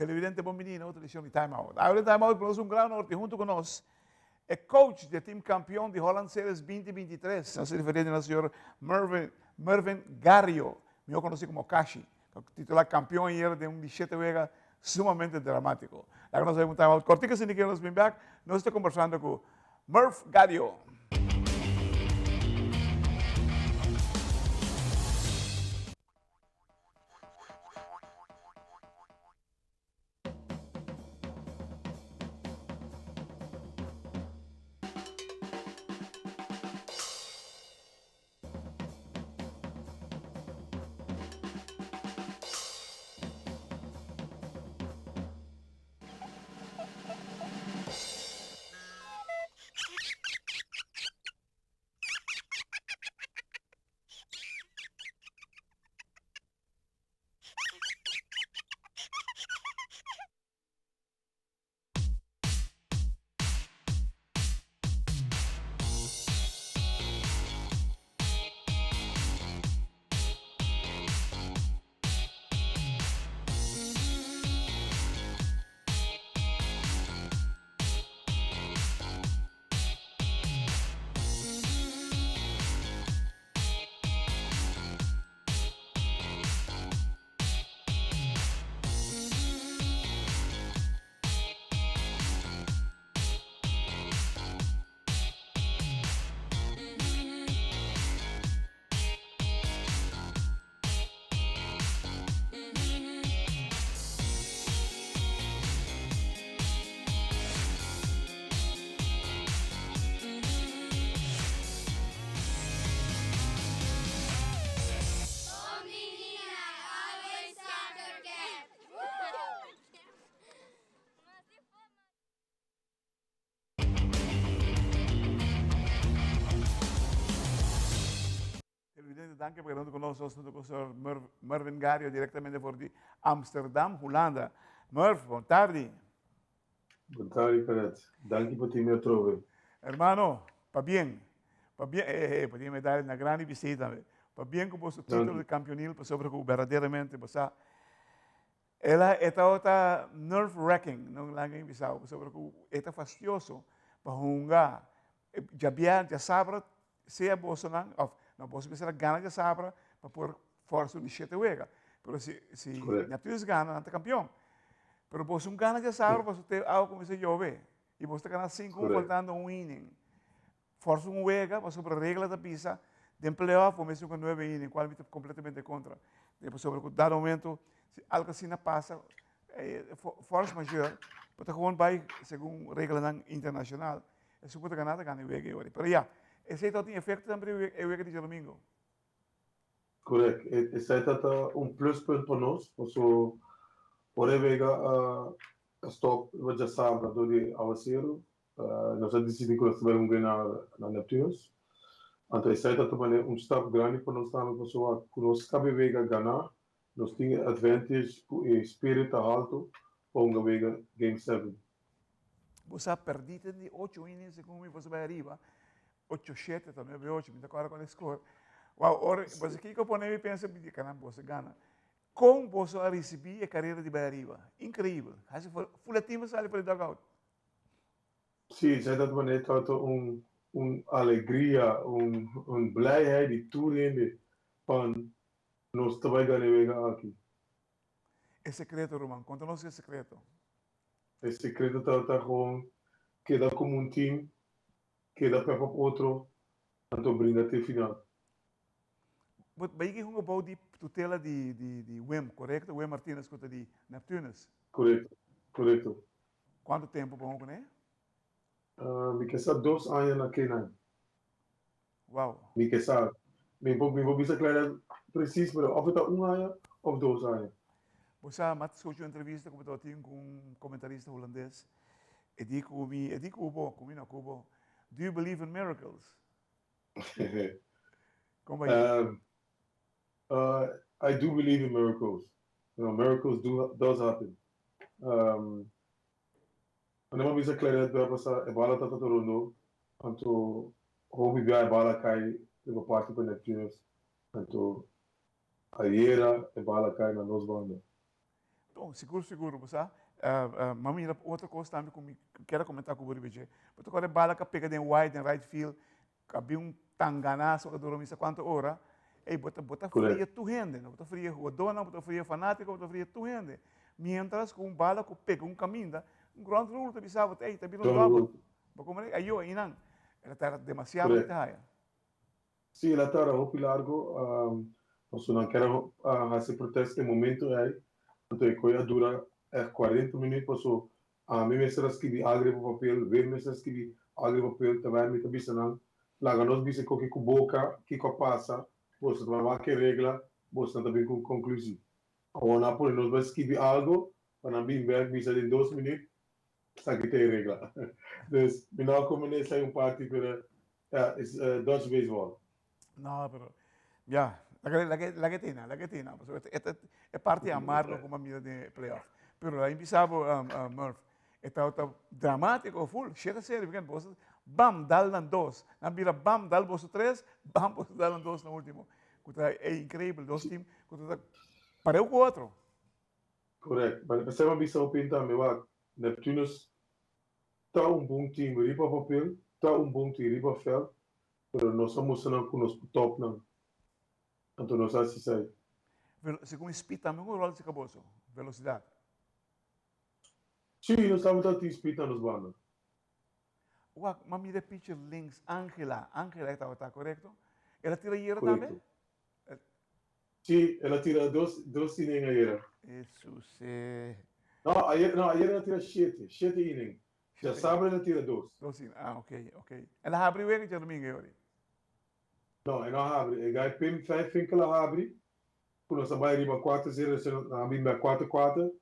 Televidente bom menino, outra edição de TimeOut. Agora em TimeOut, temos um grande norte junto com nós. É coach do time campeão de Holland Series 2023. Nós se referimos ao senhor Merv Gario, eu conheci como Kashi, titular campeão ayer de 17 yega sumamente dramático. Agora nós vamos TimeOut. Cortica, se ninguém nos vem back, nós estamos conversando com Merv Gario. Dank je voor de senhor Merv Gario, diretamente de Amsterdam, Holanda. Merv, boa tarde. Boa tarde, Claret. Dank je por me trove. Hermano, para bien, podia me dar uma grande visita. Para bien com o título de campeonil, para sobre que verdadeiramente você ela está nerve-wracking, não lá em Bissau, sobre que está fastidioso para jogar. Já sabe se é Bolsonaro, não posso pensar gana de sabra para pôr força de 7 yega. Mas se Neptunes gana, não é campeão. Mas você não gana de sabra, você tem algo como se chove. E você gana 5 faltando um inning. Força um yega, você sobre a regra da pista, de playoff, você com 9 inning, qual é completamente contra. Depois sobre dado momento, algo assim não passa, força maior, porque gewoon vai, segundo a regra internacional, é super ganada, gana o yega. Mas já, esse aí tem efeito também o yega de domingo. Correto. Esse aí está pluspunt para nós, porque o yega stop, já sabe, do de avançado, nós já decidimos que nós vamos ganhar na Neptunes. Então, esse aí está também step grande para nós, porque nós cabe yega ganhar, nós temos advantage e espírito alto para um yega Game 7. Você perdeu de 8 innings, segundo você vai arriba. 8-7, também 9-8, me agora com o score. Uau, você aqui que eu ponho e pensa, caramba, você gana. Como você receber a carreira de Bahia? Incrível. Você foi time sai para o dugout. Sim, já da maneira trata alegria, blijheid de toerende van nós trabalhando aqui. É secreto, Roman. Conta-nos esse secreto. Esse secreto está gewoon queda como time. Queda para outro, então brinda até o final. Mas aí que é um pouco de tutela de Wem, correto? Wem Martínez contra de Neptunes. Correto. Quanto tempo para um, né? Me quer saber 2 anos na Kenya. Uau. Me quer saber. Me vou bisa claro preciso, mas ou está 1 ano ou 2 anos. Você matou uma entrevista com um comentarista holandês. E digo comigo na Cuba. Do you believe in miracles? Como é? I do believe in miracles. Miracles does happen. Não bisa claro para passar a bola está todo então houve a bola cai de parte para Neptunes. Então a bola cai na nossa banda. Então, seguro, você sabe? Mami, outra coisa também que eu quero comentar com você. Porque agora bala que pega em wide, em right field, que havia tanganaço que durou não quantas horas, e bota fria tu rende, bota fria o dona, bota fria fanático, bota fria tu rende. Mientras com bala que pega caminho, ground rule, tu sabe, ei, tá vindo double. Porque como aí eu, não, ela está demasiado de raia. Sim, ela está muito largo, nós não queremos fazer protesto no momento aí, então a coisa dura 40 minutos, so a mim me será escrever agre para papel, ver me será escrever agre para papel, também me também não, lá nós disse que com boca, que passa, você vai que regra, você também com conclusão. Agora por nós vai escrever algo, para mim ver me será em 2 minutos, sabe que tem regra. Dus, não como nesse aí party para Dutch baseball. No, pero ya, la que tiene, pues, esta es parte amargo como mira de playoff. Pero la empezaba Merv, está dramático, full, shit serio, porque vos, bam, dalan dos, na mira, bam, dal vos tres, bam, vos dalan dos no último. É incrível, dois times, pareu com o outro. Correto, mas você vai pensar também, Neptunus está bom time, riba papel, está bom time, riba fel, mas nós estamos não com os top não. Então nós assim sai. Se com speed também o rol se acabou, velocidade. Sim, nós estamos aqui speed nos bandos. Uma mira pitcher links, Angela está correto? Ela tira hierro Correto. também? Sim, ela tira dois innings ayer. Isso é... Não, ayer ela tira sete innings. Já sabe ela tira dois. Ok. Ela abre o erro de domingo agora. Não, ela não abre. Ela ganha 5 que ela abre. Quando você vai riba 4-0, ela abre 4-4.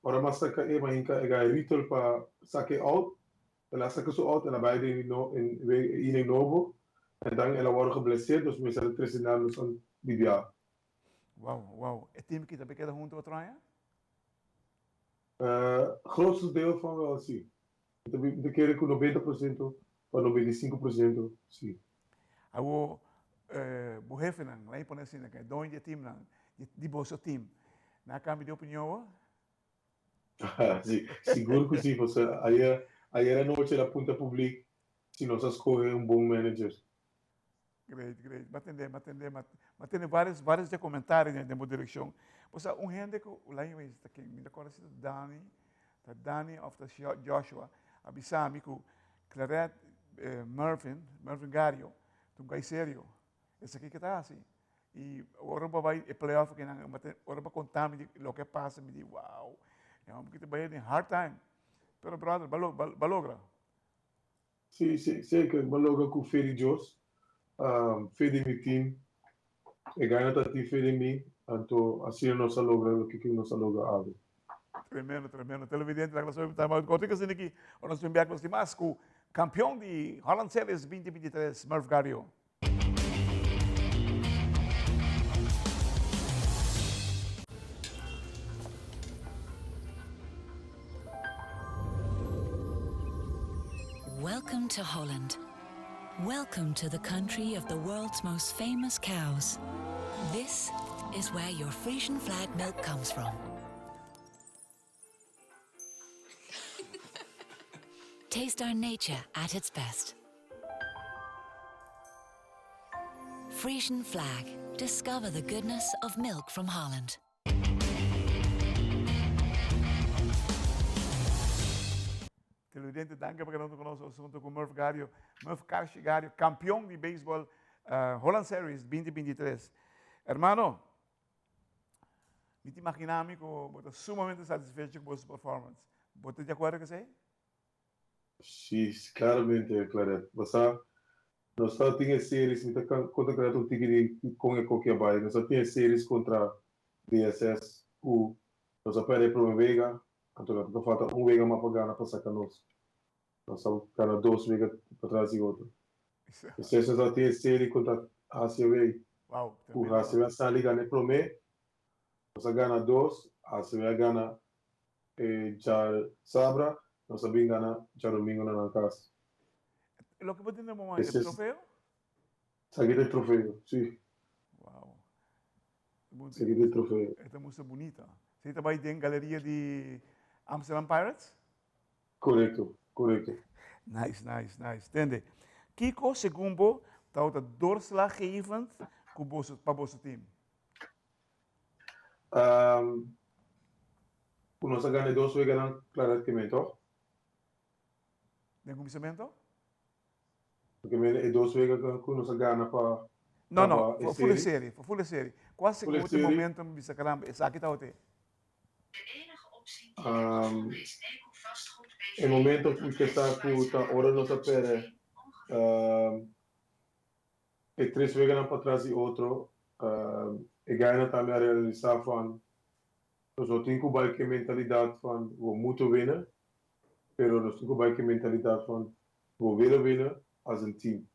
Ora mas saca mas ela ritual para saque out. Ela saca so out, ela vai in inning novo. En dan ela wordt geblesseerd, dus we zijn 3 anos van biaha. Wow. É time que também queda junto ao Troia? Grootste deel van wel, sim. De keren com 90% para 95%, sim. O jefe lá em Ponecina, que é dono de time, de bolso time. Na câmbio de opinião? Sim, seguro que sim. Você, ayer à noite ela apunta público se nós escolher bom manager. Great. Mas tem vários comentários de uma direção. Você, gente que lá em vez aqui, me recordo se Danny of the Joshua, avisami que Claret Merv Gario, um cara sério. Esse aqui que está assim. E agora vai o playoff que agora para contar o que passa, me diz, wow, é um que vai em hard time. Pero brother, balogra. Sim, que balogra com o Fede Jos. Fede mi team, e ganha tá team Fede mi, então assim nós logra o que nós logra algo. Tremendo. Televidente da classe TimeOut. Contigo assim aqui, o nosso enviado de Masco, campeão de Holland Series 2023, Merv Gario. Welcome to Holland. Welcome to the country of the world's most famous cows. This is where your Frisian flag milk comes from. Taste our nature at its best. Frisian flag. Discover the goodness of milk from Holland. Televidente, danke por quedando conosco assunto com Merv Gario. Merv Gario, campeão de beisebol Holland Series 2023. Hermano, me te imaginava que eu estou sumamente satisfeito com a sua performance. Você de acordo com isso aí? Sim, claramente, Claret. Nós só tinha séries, me conta que eu tinha com qualquer bairro. Nós só tinha séries contra DSS, nós apenas para uma vega, então falta vega mais para ganhar para sacar nós. Nós só ganhar 2 vegas para trás e outro. E se nós só tinha série contra a ACV, o ACV está ligando para mim, nós ganhar 2, a ACV ganha já sabra, nós sabemos ganhar já domingo na casa. Lo que você tem no momento, é troféu? Saquei de troféu, sim. Uau. seguir el trofeo. Esta música bonita. ¿Sí está ahí en galería de Amsterdam Pirates? Correcto, correcto. Nice, nice, nice. Entende? Kiko, segundo, está doorslaggevend para o team. Nós ganhamos 2 vezes na Claret também, toch? Tem começamento? Porque é 2 vezes que nós ganhamos para Não, full série. Qual é o momento que você caramba? Essa aqui está o te. O momento que está a hora nossa pera é 3 vezes para trás e outro e ganha também a realizar van nós não temos que mentalidade van we moeten winnen, pero nós temos que mentalidade van we willen winnen als een team.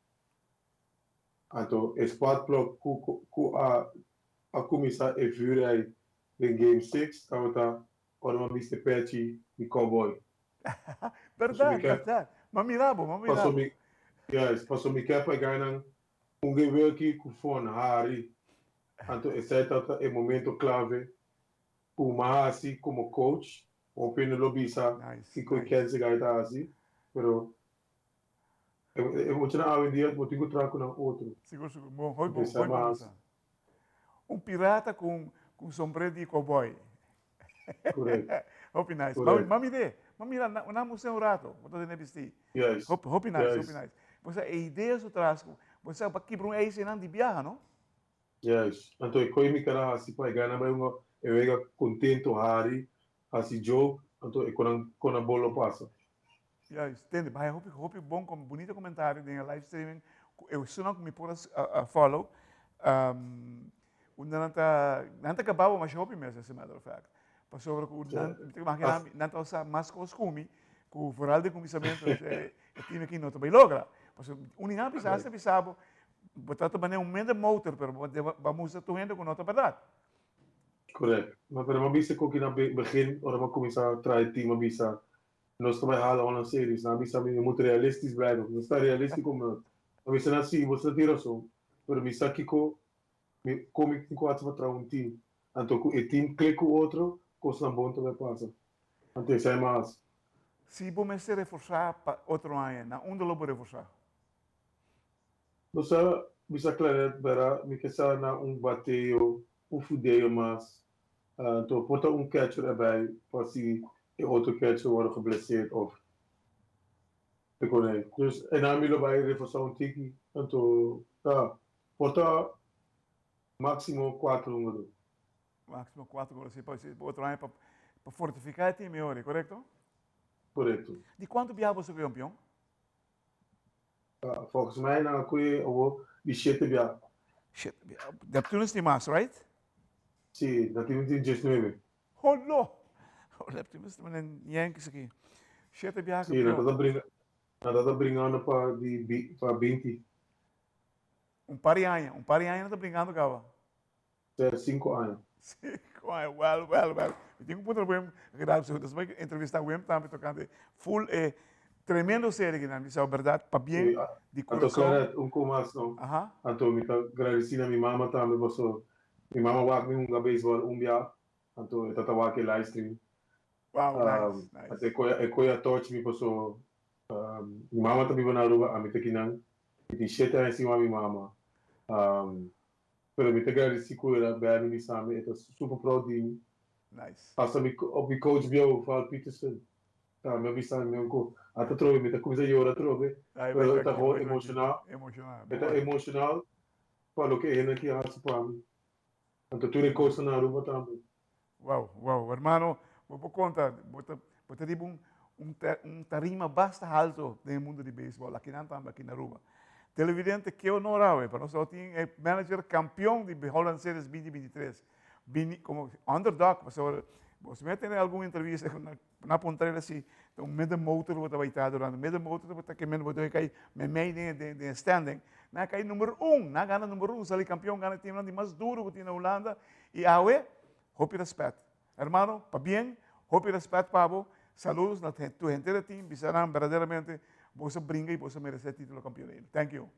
Então, es padplok ku a começar a vir aí em Game 6, tá para Mr. Patchy e Cowboy. Verdade. Mamirabo. Passou me quer pegar um geweer aqui com fone Harry. Então, esse é o momento clave. O Mahasi como coach, o pino lobisa que quer se gaita assim, pero eu vou tirar hoje em dia, vou ter que trocar com outro. Seguro. Bom, pirata com sombrero de cowboy. Correto. Hope nice. Mami, na museu rato, vou ter vestir. Yes. Hope nice. Você a ideia do tráfico, você vai quebrar um ex de biaha, não? Yes. Então, eu me quero assim para ganhar, mas eu fico contento, Harry, assim jogo, então eu quando a bola passa. Yes, entende? Mas hope bom, bonito comentário na live streaming. Eu só não me posso follow. Não acabava, mas hope mesmo, as a matter of fact. Sobre o não está mais costume, que o foral de começamento time aqui não também logra. Porque uninha pisava, botar também momento motor, pero vamos a tu gente com nota verdade. Correto. Mas para uma vista que na begin, ora vamos começar a trazer time, uma vista nós também halen al een series. Na vista je moet realistisch blijven. Não está realistisch como na vista não sim, você tem razão. Pero vista que como que quatro para um time. Então o time clica o outro, coisa bom também passa. Então sai mais. Se vamos se reforçar para outro ano, na onde lo reforçar? Você bisa Claret bara me quer na bateio, fudeio mais. Então bota catcher erbij, para se o outro catcher wordt geblesseerd of ik kon niet. Dus en dan willen wij reforçar tiki. Então, bota máximo 4 números. Máximo 4 gols. Pode ser outro ano para fortificar o time, correto? Correto. De quanto biaha você é campeão? Volgens mij na koeie die shit biaha. Shit, dat toen is niet mas, right? Sim, dat is niet 19. Oh no! Leptimus também Yankees aqui. Shit, biaha campeão. Sim, nada brincando para 20. Par de anos não está brincando, Gava. 5 anos. 5 anos, well. Eu tenho problema grave, você vai entrevistar o Wem também tocando full tremendo série que não é verdade, para bem de coração. Claret, comas não. Então me agradeci a minha mama também, porque minha mama vai me beisebol dia, então eu tava aqui live stream. Wow, nice. Até eu touch me passou. Minha mama também vai na rua, a mim aqui não. E tem 7 anos em minha mama. Pero me agradeci com ela, bem me sabe, eu super proud de mim. Nice. Passa me o coach bio, Val Peterson. Me avisa me onko. Até trove, me tá começando a chorar trove. Pero está muito emocional. Está emocional. Para o que é aqui a para mim. Então tu recosta na rua também. Wow, hermano, vou contar, vou ter tarima bastante alto no mundo de beisebol, aqui não também aqui na rua. Televidente que honorável, para nós tem manager campeão de Holland Series 2023. Como underdog, você vai ter alguma entrevista na ponteira assim, então meio motor você vai estar durante meio motor você vai ter que você vai meio de standing, na cai número 1, na gana número 1, sali campeão gana time de mais duro que tem na Holanda e awe, hope respeito, hermano, para bem, hope respeito Pablo, saludos na tu gente de time, bisarán verdadeiramente você brinca e você merece título campeão. Thank you.